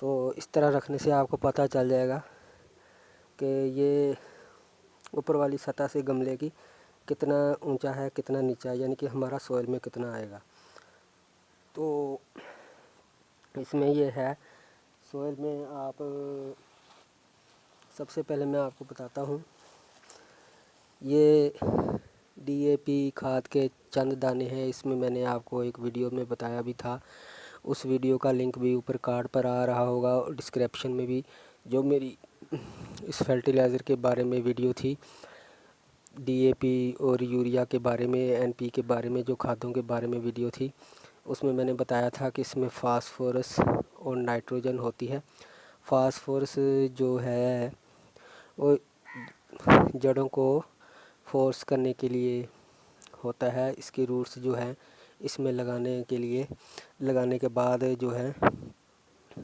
تو اس طرح رکھنے سے آپ کو پتہ چل جائے گا کہ یہ اوپر والی سطح سے گملے کی کتنا اونچا ہے کتنا نیچا ہے، یعنی کہ ہمارا سوئل میں کتنا آئے گا۔ تو اس میں یہ ہے سوئل میں آپ سب سے پہلے میں آپ کو بتاتا ہوں، یہ ڈی اے پی کھاد کے چند دانے ہیں۔ اس میں نے آپ کو ایک ویڈیو میں بتایا بھی تھا، اس ویڈیو کا لنک بھی اوپر کارڈ پر آ رہا ہوگا، اور ڈسکرپشن میں بھی جو میری اس فرٹیلائزر کے بارے میں ویڈیو تھی، ڈی اے پی اور یوریا کے بارے میں، این پی کے بارے میں، جو کھادوں کے بارے میں ویڈیو تھی، اس میں نے بتایا تھا کہ اس میں فاسفورس اور نائٹروجن ہوتی ہے۔ فاسفورس جو ہے وہ جڑوں کو فورس کرنے کے لیے ہوتا ہے، اس کی روٹس جو ہیں اس میں لگانے کے بعد جو ہے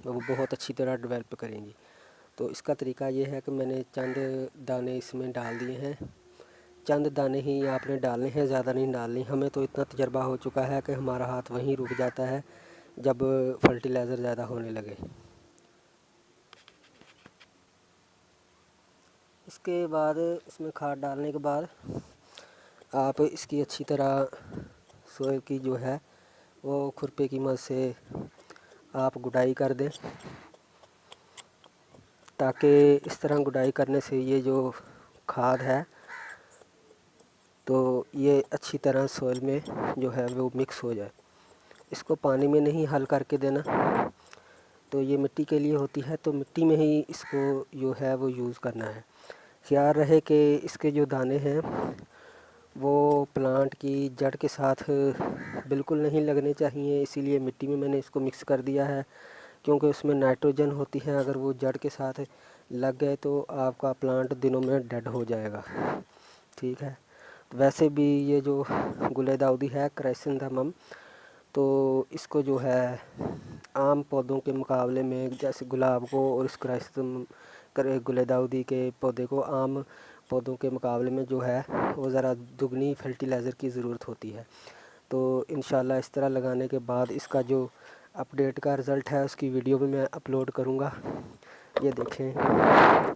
وہ بہت اچھی طرح ڈیولپ کریں گی۔ تو اس کا طریقہ یہ ہے کہ میں نے چند دانے اس میں ڈال دیے ہیں، چند دانے ہی آپ نے ڈالنے ہیں، زیادہ نہیں ڈالنے۔ ہمیں تو اتنا تجربہ ہو چکا ہے کہ ہمارا ہاتھ وہیں رک جاتا ہے جب فرٹیلائزر زیادہ ہونے لگے۔ اس کے بعد اس میں کھاد ڈالنے کے بعد آپ اس کی اچھی طرح سوئل کی جو ہے وہ کھرپے کی مدد سے آپ گڈائی کر دیں، تاکہ اس طرح گڈائی کرنے سے یہ جو کھاد ہے تو یہ اچھی طرح سوئل میں جو ہے وہ مکس ہو جائے۔ اس کو پانی میں نہیں حل کر کے دینا، تو یہ مٹی کے لیے ہوتی ہے، تو مٹی میں ہی اس کو جو ہے وہ یوز کرنا ہے۔ خیال رہے کہ اس کے جو دانے ہیں وہ پلانٹ کی جڑ کے ساتھ بالکل نہیں لگنے چاہیے، اسی لیے مٹی میں نے اس کو مکس کر دیا ہے، کیونکہ اس میں نائٹروجن ہوتی ہے، اگر وہ جڑ کے ساتھ لگ گئے تو آپ کا پلانٹ دنوں میں ڈیڈ ہو جائے گا۔ ٹھیک ہے، ویسے بھی یہ جو گلے داؤدی ہے کرائسنتھیمم، تو اس کو جو ہے عام پودوں کے مقابلے میں، جیسے گلاب کو اور اس گلے داؤدی کے پودے کو عام پودوں کے مقابلے میں جو ہے وہ ذرا دگنی فرٹیلائزر کی ضرورت ہوتی ہے۔ تو انشاءاللہ اس طرح لگانے کے بعد اس کا جو اپڈیٹ کا رزلٹ ہے اس کی ویڈیو بھی میں اپلوڈ کروں گا۔ یہ دیکھیں،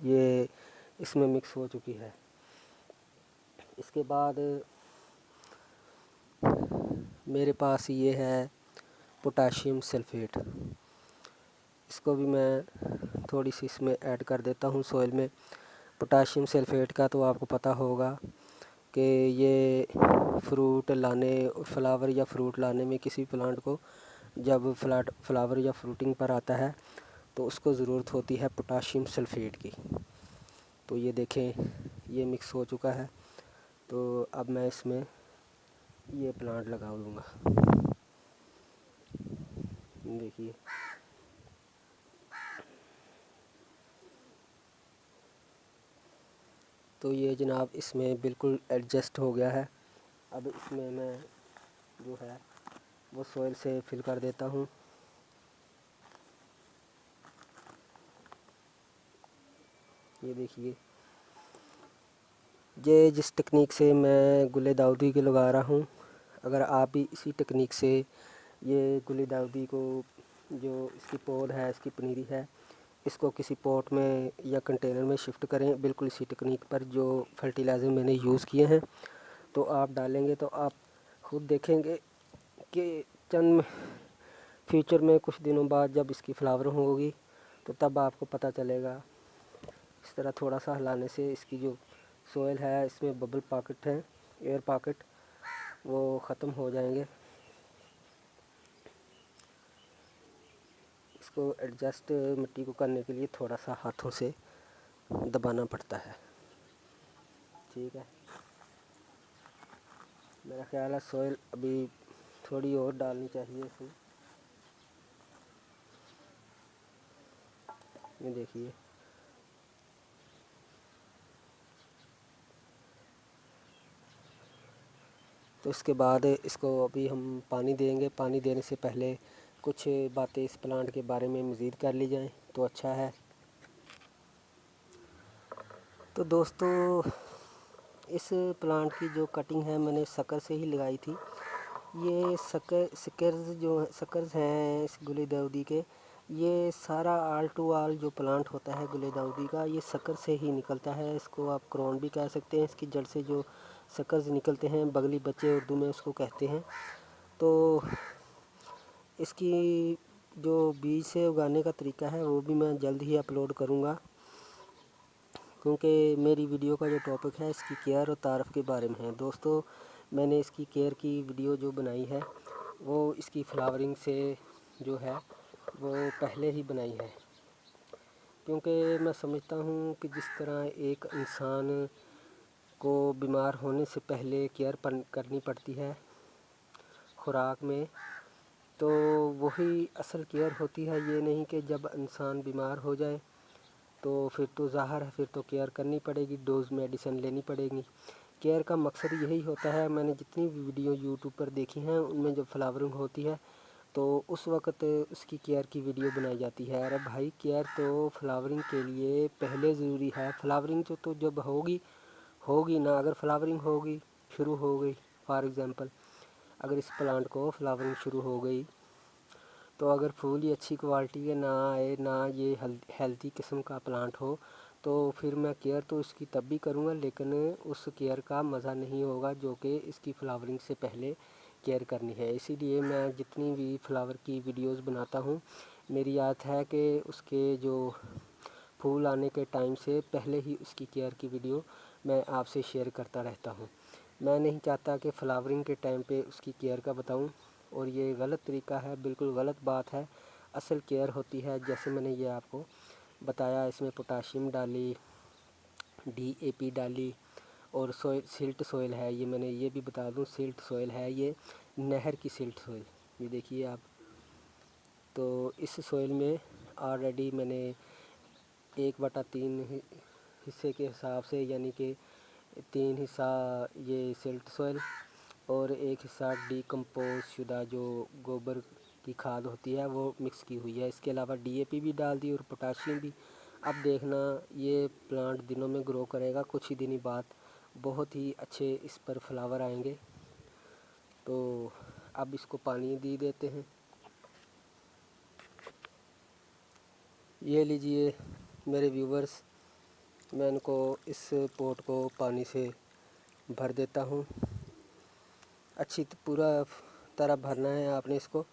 یہ اس میں مکس ہو چکی ہے۔ اس کے بعد میرے پاس یہ ہے پوٹاشیم سلفیٹ، اس کو بھی میں تھوڑی سی اس میں ایڈ کر دیتا ہوں سوئل میں۔ پوٹاشیم سلفیٹ کا تو آپ کو پتہ ہوگا کہ یہ فلاور یا فروٹ لانے میں کسی پلانٹ کو جب فلاور یا فروٹنگ پر آتا ہے تو اس کو ضرورت ہوتی ہے پوٹاشیم سلفیٹ کی۔ تو یہ دیکھیں، یہ مکس ہو چکا ہے، تو اب میں اس میں یہ پلانٹ لگا دوں گا۔ دیکھیے، تو یہ جناب اس میں بالکل ایڈجسٹ ہو گیا ہے۔ اب اس میں جو ہے وہ سوئل سے فل کر دیتا ہوں۔ یہ دیکھیے، یہ جس ٹیکنیک سے میں گلے داؤدی کے لگا رہا ہوں، اگر آپ بھی اسی ٹیکنیک سے یہ گلے داؤدی کو، جو اس کی پود ہے، اس کی پنیری ہے، اس کو کسی پوٹ میں یا کنٹینر میں شفٹ کریں، بالکل اسی ٹیکنیک پر جو فرٹیلائزر میں نے یوز کیے ہیں، تو آپ ڈالیں گے تو آپ خود دیکھیں گے کہ چند فیوچر میں کچھ دنوں بعد جب اس کی فلاورنگ ہوگی تو تب آپ کو پتہ چلے گا۔ اس طرح تھوڑا سا ہلانے سے اس کی جو سوئل ہے، اس میں ببل پاکٹ ہیں، ایئر پاکٹ، وہ ختم ہو جائیں گے۔ اس کو ایڈجسٹ مٹی کو کرنے کے لیے تھوڑا سا ہاتھوں سے دبانا پڑتا ہے۔ ٹھیک ہے، میرا خیال ہے سوئل ابھی تھوڑی اور ڈالنی چاہیے اس میں۔ یہ دیکھیے، تو اس کے بعد اس کو ابھی ہم پانی دیں گے۔ پانی دینے سے پہلے کچھ باتیں اس پلانٹ کے بارے میں مزید کر لی جائیں تو اچھا ہے۔ تو دوستو، اس پلانٹ کی جو کٹنگ ہے میں نے سکر سے ہی لگائی تھی۔ یہ سکرز ہیں اس گلے داؤدی کے، یہ سارا آل ٹو آل جو پلانٹ ہوتا ہے گل داؤدی کا، یہ سکر سے ہی نکلتا ہے. اس کو آپ کرون بھی کہہ سکتے ہیں. اس کی جڑ سے جو سکرز نکلتے ہیں، بغلی بچے اردو میں اس کو کہتے ہیں. تو اس کی جو بیج سے اگانے کا طریقہ ہے وہ بھی میں جلد ہی اپلوڈ کروں گا، کیونکہ میری ویڈیو کا جو ٹاپک ہے اس کی کیئر اور تعارف کے بارے میں ہے. دوستو، میں نے اس کی کیئر کی ویڈیو جو بنائی ہے وہ اس کی فلاورنگ سے جو ہے وہ پہلے ہی بنائی ہے، کیونکہ میں سمجھتا ہوں کہ جس طرح ایک انسان کو بیمار ہونے سے پہلے کیئر کرنی پڑتی ہے خوراک میں، تو وہی اصل کیئر ہوتی ہے. یہ نہیں کہ جب انسان بیمار ہو جائے تو پھر تو ظاہر ہے پھر تو کیئر کرنی پڑے گی، ڈوز میڈیسن لینی پڑے گی. کیئر کا مقصد یہی ہوتا ہے. میں نے جتنی بھی ویڈیو یوٹیوب پر دیکھی ہیں ان میں جب فلاورنگ ہوتی ہے تو اس وقت اس کی کیئر کی ویڈیو بنائی جاتی ہے. ارے بھائی، کیئر تو فلاورنگ کے لیے پہلے ضروری ہے. فلاورنگ تو جب ہوگی نا، اگر فلاورنگ ہوگی، شروع ہو گئی، فار ایگزامپل اگر اس پلانٹ کو فلاورنگ شروع ہو گئی تو اگر پھول ہی اچھی کوالٹی کے نہ آئے، نہ یہ ہیلتھی قسم کا پلانٹ ہو، تو پھر میں کیئر تو اس کی تب بھی کروں گا، لیکن اس کیئر کا مزہ نہیں ہوگا جو کہ اس کی فلاورنگ سے پہلے کیئر کرنی ہے. اسی لیے میں جتنی بھی فلاور کی ویڈیوز بناتا ہوں، میری عادت ہے کہ اس کے جو پھول آنے کے ٹائم سے پہلے ہی اس کی کیئر کی ویڈیو میں آپ سے شیئر کرتا رہتا ہوں. میں نہیں چاہتا کہ فلاورنگ کے ٹائم پہ اس کی کیئر کا بتاؤں، اور یہ غلط طریقہ ہے، بالکل غلط بات ہے. اصل کیئر ہوتی ہے جیسے میں نے یہ آپ کو بتایا، اس میں پوٹاشیم ڈالی، DAP ڈالی، اور سلٹ سوئل ہے. یہ میں نے یہ بھی بتا دوں، سلٹ سوئل ہے، یہ نہر کی سلٹ سوئل. یہ دیکھیے آپ، تو اس سوئل میں آلریڈی میں نے 1/3 حصے کے حساب سے، یعنی کہ 3 حصہ یہ سلٹ سوئل اور 1 حصہ ڈیکمپوز شدہ جو گوبر کی کھاد ہوتی ہے وہ مکس کی ہوئی ہے. اس کے علاوہ DAP بھی ڈال دی اور پوٹاشیم بھی. اب دیکھنا یہ پلانٹ دنوں میں گرو کرے گا، کچھ ہی دنی بعد بہت ہی اچھے اس پر فلاور آئیں گے. تو اب اس کو پانی دی دیتے ہیں. یہ لیجئے میرے ویورز، میں ان کو اس پوٹ کو پانی سے بھر دیتا ہوں. اچھی پورا طرح بھرنا ہے آپ نے اس کو،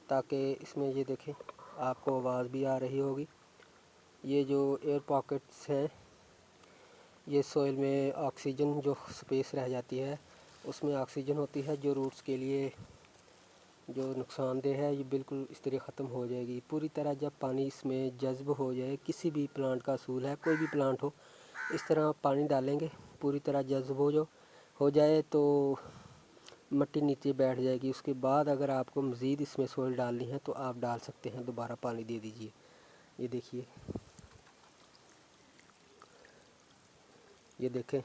تاکہ اس میں یہ دیکھیں آپ کو آواز بھی آ رہی ہوگی. یہ جو ایئر پاکٹس ہیں، یہ سوئل میں آکسیجن جو سپیس رہ جاتی ہے اس میں آکسیجن ہوتی ہے جو روٹس کے لیے جو نقصان دہ ہے، یہ بالکل اس طرح ختم ہو جائے گی پوری طرح جب پانی اس میں جذب ہو جائے. کسی بھی پلانٹ کا اصول ہے، کوئی بھی پلانٹ ہو، اس طرح پانی ڈالیں گے پوری طرح جذب ہو جائے تو مٹی نیچے بیٹھ جائے گی. اس کے بعد اگر آپ کو مزید اس میں سوئل ڈالنی ہے تو آپ ڈال سکتے ہیں، دوبارہ پانی دے دیجئے. یہ دیکھیے، یہ دیکھیں،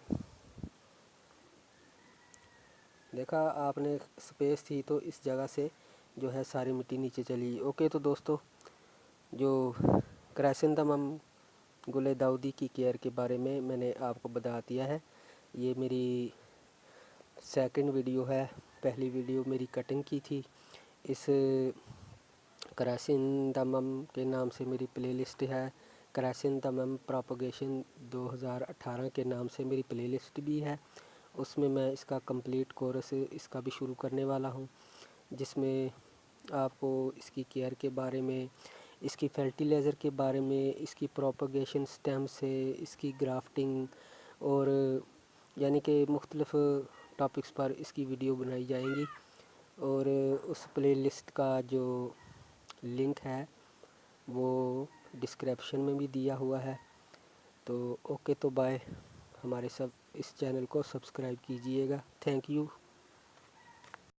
دیکھا آپ نے، سپیس تھی تو اس جگہ سے جو ہے ساری مٹی نیچے چلی. اوکے، تو دوستو، جو کرائسنتھمم گل داؤدی کی کیئر کے بارے میں نے آپ کو بتا دیا ہے. یہ میری سیکنڈ ویڈیو ہے. پہلی ویڈیو میری کٹنگ کی تھی. اس کرائسنتھمم کے نام سے میری پلے لسٹ ہے. کرائسنتھمم پراپگیشن 2018 کے نام سے میری پلے لسٹ بھی ہے. اس میں اس کا کمپلیٹ کورس اس کا بھی شروع کرنے والا ہوں، جس میں آپ کو اس کی کیئر کے بارے میں، اس کی فرٹیلائزر کے بارے میں، اس کی پروپگیشن سٹیم سے، اس کی گرافٹنگ، اور یعنی کہ مختلف ٹاپکس پر اس کی ویڈیو بنائی جائیں گی. اور اس پلے لسٹ کا جو لنک ہے وہ ڈسکرپشن میں بھی دیا ہوا ہے. تو اوکے، تو بائے. ہمارے اس چینل کو سبسکرائب کیجئے گا. Thank you.